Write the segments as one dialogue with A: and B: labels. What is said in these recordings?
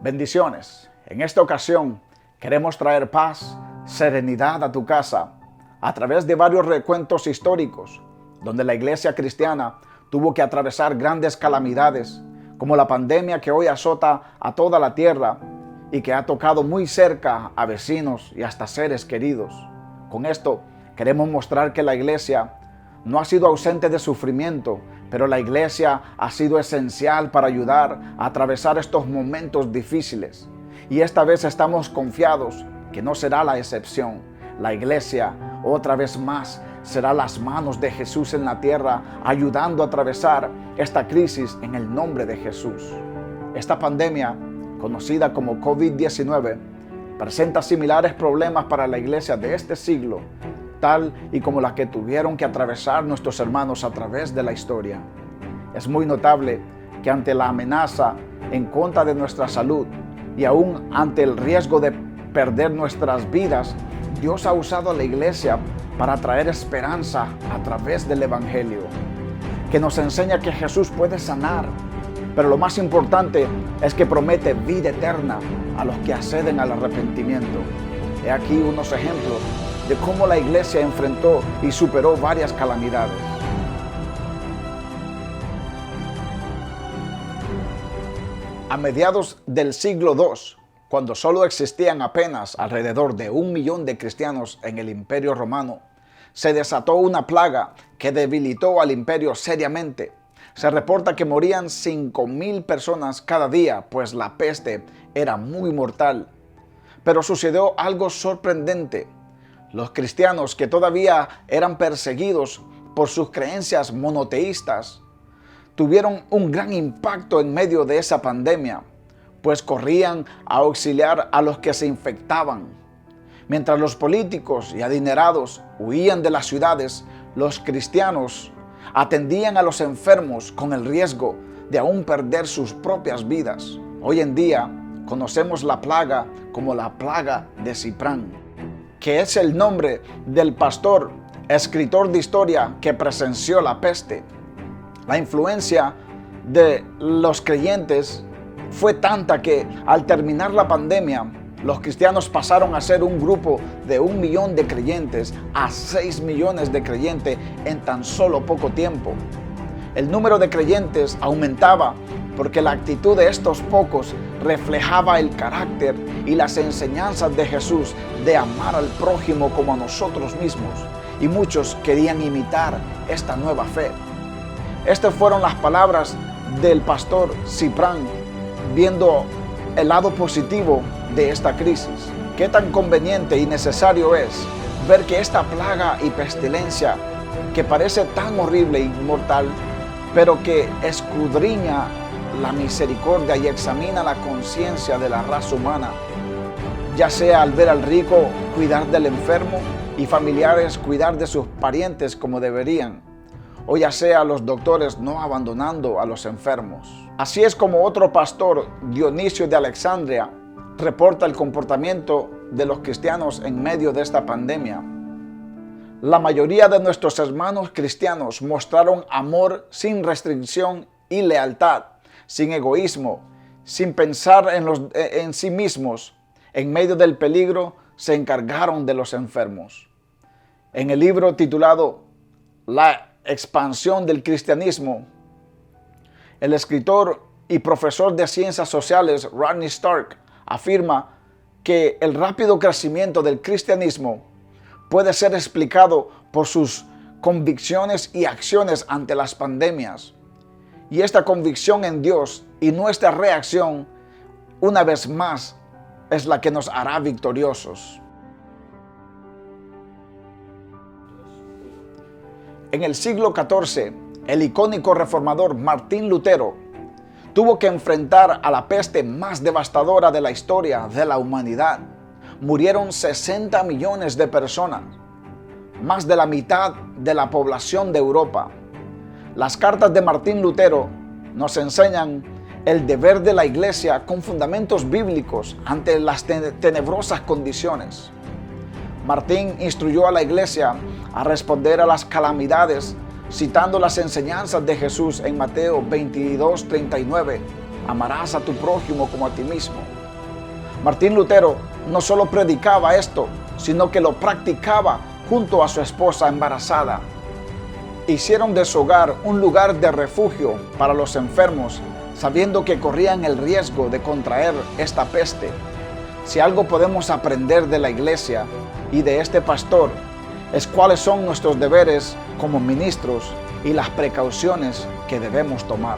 A: Bendiciones. En esta ocasión queremos traer paz, serenidad a tu casa a través de varios recuentos históricos donde la iglesia cristiana tuvo que atravesar grandes calamidades como la pandemia que hoy azota a toda la tierra y que ha tocado muy cerca a vecinos y hasta seres queridos. Con esto queremos mostrar que la iglesia no ha sido ausente de sufrimiento, pero la iglesia ha sido esencial para ayudar a atravesar estos momentos difíciles. Y esta vez estamos confiados que no será la excepción. La iglesia, otra vez más, será las manos de Jesús en la tierra, ayudando a atravesar esta crisis en el nombre de Jesús. Esta pandemia, conocida como COVID-19, presenta similares problemas para la iglesia de este siglo, tal y como las que tuvieron que atravesar nuestros hermanos a través de la historia. Es muy notable que ante la amenaza en contra de nuestra salud y aún ante el riesgo de perder nuestras vidas, Dios ha usado a la iglesia para traer esperanza a través del Evangelio, que nos enseña que Jesús puede sanar, pero lo más importante es que promete vida eterna a los que acceden al arrepentimiento. He aquí unos ejemplos de cómo la iglesia enfrentó y superó varias calamidades. A mediados del siglo II, cuando solo existían apenas alrededor de 1 millón de cristianos en el Imperio Romano, se desató una plaga que debilitó al imperio seriamente. Se reporta que morían 5.000 personas cada día, pues la peste era muy mortal. Pero sucedió algo sorprendente. Los cristianos que todavía eran perseguidos por sus creencias monoteístas tuvieron un gran impacto en medio de esa pandemia, pues corrían a auxiliar a los que se infectaban. Mientras los políticos y adinerados huían de las ciudades, los cristianos atendían a los enfermos con el riesgo de aún perder sus propias vidas. Hoy en día conocemos la plaga como la plaga de Ciprán, que es el nombre del pastor, escritor de historia que presenció la peste. La influencia de los creyentes fue tanta que al terminar la pandemia, los cristianos pasaron a ser un grupo de 1 millón de creyentes a 6 millones de creyentes en tan solo poco tiempo. El número de creyentes aumentaba porque la actitud de estos pocos reflejaba el carácter y las enseñanzas de Jesús de amar al prójimo como a nosotros mismos, y muchos querían imitar esta nueva fe. Estas fueron las palabras del pastor Ciprán, viendo el lado positivo de esta crisis. Qué tan conveniente y necesario es ver que esta plaga y pestilencia, que parece tan horrible y mortal, pero que escudriña la misericordia y examina la conciencia de la raza humana, ya sea al ver al rico cuidar del enfermo y familiares cuidar de sus parientes como deberían, o ya sea los doctores no abandonando a los enfermos. Así es como otro pastor, Dionisio de Alejandría, reporta el comportamiento de los cristianos en medio de esta pandemia. La mayoría de nuestros hermanos cristianos mostraron amor sin restricción y lealtad, sin egoísmo, sin pensar en sí mismos. En medio del peligro se encargaron de los enfermos. En el libro titulado La expansión del cristianismo, el escritor y profesor de ciencias sociales Rodney Stark afirma que el rápido crecimiento del cristianismo puede ser explicado por sus convicciones y acciones ante las pandemias. Y esta convicción en Dios y nuestra reacción, una vez más, es la que nos hará victoriosos. En el siglo XIV, el icónico reformador Martín Lutero tuvo que enfrentar a la peste más devastadora de la historia de la humanidad. Murieron 60 millones de personas, más de la mitad de la población de Europa. Las cartas de Martín Lutero nos enseñan el deber de la iglesia con fundamentos bíblicos ante las tenebrosas condiciones. Martín instruyó a la iglesia a responder a las calamidades citando las enseñanzas de Jesús en Mateo 22:39. amarás a tu prójimo como a ti mismo. Martín Lutero no solo predicaba esto, sino que lo practicaba junto a su esposa embarazada. Hicieron de su hogar un lugar de refugio para los enfermos, sabiendo que corrían el riesgo de contraer esta peste. Si algo podemos aprender de la iglesia y de este pastor, es cuáles son nuestros deberes como ministros y las precauciones que debemos tomar.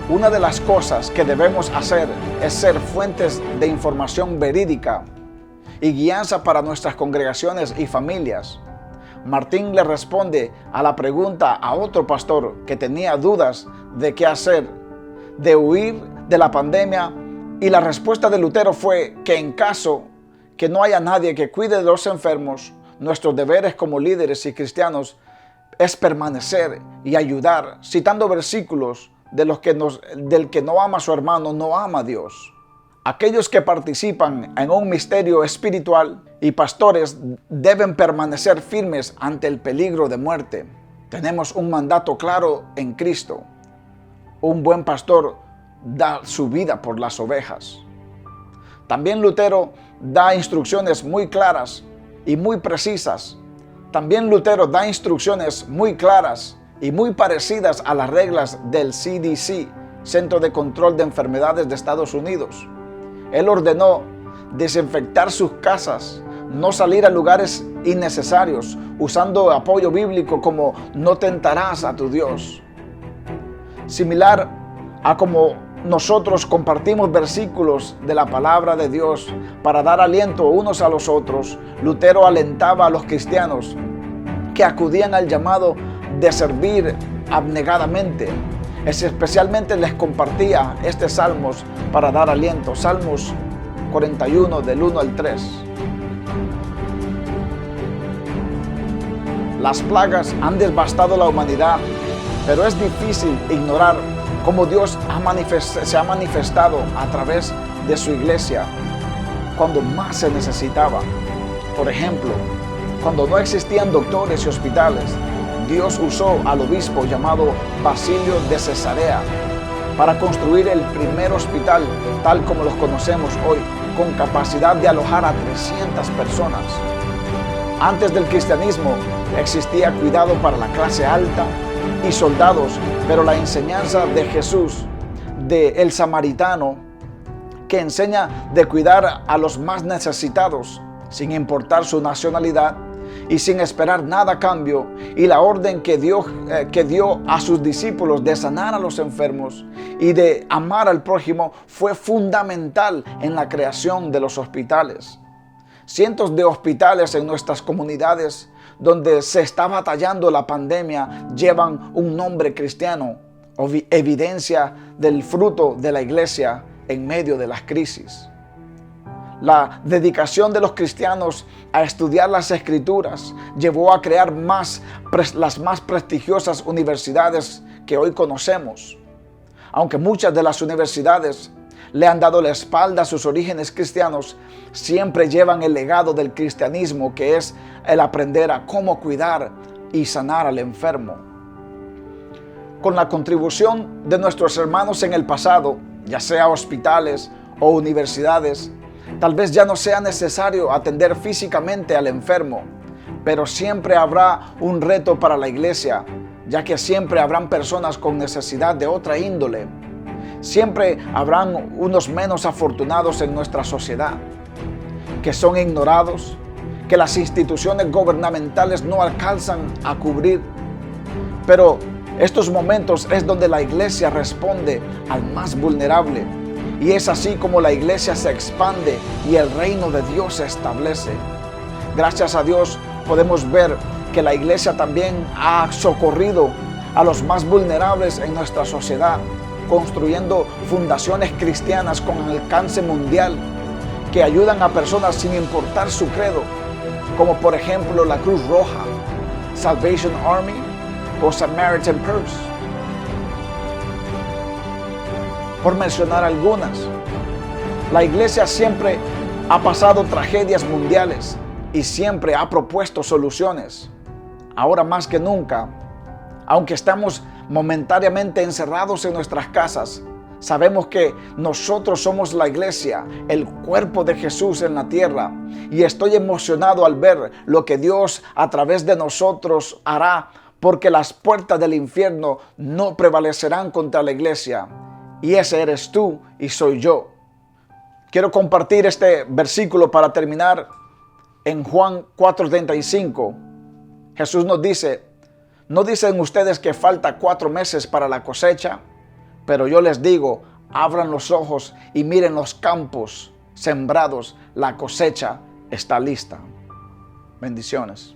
A: Una de las cosas que debemos hacer es ser fuentes de información verídica y guianza para nuestras congregaciones y familias. Martín le responde a la pregunta a otro pastor que tenía dudas de qué hacer, de huir de la pandemia, y la respuesta de Lutero fue que en caso que no haya nadie que cuide de los enfermos, nuestros deberes como líderes y cristianos es permanecer y ayudar, citando versículos del que no ama a su hermano, no ama a Dios. Aquellos que participan en un misterio espiritual y pastores deben permanecer firmes ante el peligro de muerte. Tenemos un mandato claro en Cristo. Un buen pastor da su vida por las ovejas. También Lutero da instrucciones muy claras y muy precisas. También Lutero da instrucciones muy claras y muy parecidas a las reglas del CDC, Centro de Control de Enfermedades de Estados Unidos. Él ordenó desinfectar sus casas, no salir a lugares innecesarios, usando apoyo bíblico como no tentarás a tu Dios. Similar a como nosotros compartimos versículos de la palabra de Dios para dar aliento unos a los otros, Lutero alentaba a los cristianos que acudían al llamado de servir abnegadamente. Especialmente les compartía salmos para dar aliento. Salmos 41 del 1 al 3. Las plagas han devastado la humanidad, pero es difícil ignorar cómo Dios se ha manifestado a través de su iglesia cuando más se necesitaba. Por ejemplo, cuando no existían doctores y hospitales, Dios usó al obispo llamado Basilio de Cesarea para construir el primer hospital tal como los conocemos hoy, con capacidad de alojar a 300 personas. Antes del cristianismo existía cuidado para la clase alta y soldados, pero la enseñanza de Jesús, de el samaritano, que enseña de cuidar a los más necesitados, sin importar su nacionalidad y sin esperar nada a cambio, y la orden que dio a sus discípulos de sanar a los enfermos y de amar al prójimo, fue fundamental en la creación de los hospitales. Cientos de hospitales en nuestras comunidades donde se está batallando la pandemia llevan un nombre cristiano, evidencia del fruto de la iglesia en medio de las crisis. La dedicación de los cristianos a estudiar las Escrituras llevó a crear las más prestigiosas universidades que hoy conocemos. Aunque muchas de las universidades le han dado la espalda a sus orígenes cristianos, siempre llevan el legado del cristianismo, que es el aprender a cómo cuidar y sanar al enfermo. Con la contribución de nuestros hermanos en el pasado, ya sea hospitales o universidades, tal vez ya no sea necesario atender físicamente al enfermo, pero siempre habrá un reto para la iglesia, ya que siempre habrán personas con necesidad de otra índole. Siempre habrán unos menos afortunados en nuestra sociedad, que son ignorados, que las instituciones gubernamentales no alcanzan a cubrir. Pero estos momentos es donde la iglesia responde al más vulnerable. Y es así como la iglesia se expande y el reino de Dios se establece. Gracias a Dios podemos ver que la iglesia también ha socorrido a los más vulnerables en nuestra sociedad, construyendo fundaciones cristianas con alcance mundial que ayudan a personas sin importar su credo, como por ejemplo la Cruz Roja, Salvation Army o Samaritan Purse, por mencionar algunas. La iglesia siempre ha pasado tragedias mundiales y siempre ha propuesto soluciones. Ahora más que nunca, aunque estamos momentáneamente encerrados en nuestras casas, Sabemos que nosotros somos la iglesia, el cuerpo de Jesús en la tierra. Y estoy emocionado al ver lo que Dios a través de nosotros hará, porque las puertas del infierno no prevalecerán contra la iglesia. Y ese eres tú y soy yo. Quiero compartir este versículo para terminar. En Juan 4:35, Jesús nos dice: ¿no dicen ustedes que falta 4 meses para la cosecha? Pero yo les digo, abran los ojos y miren los campos sembrados, la cosecha está lista. Bendiciones.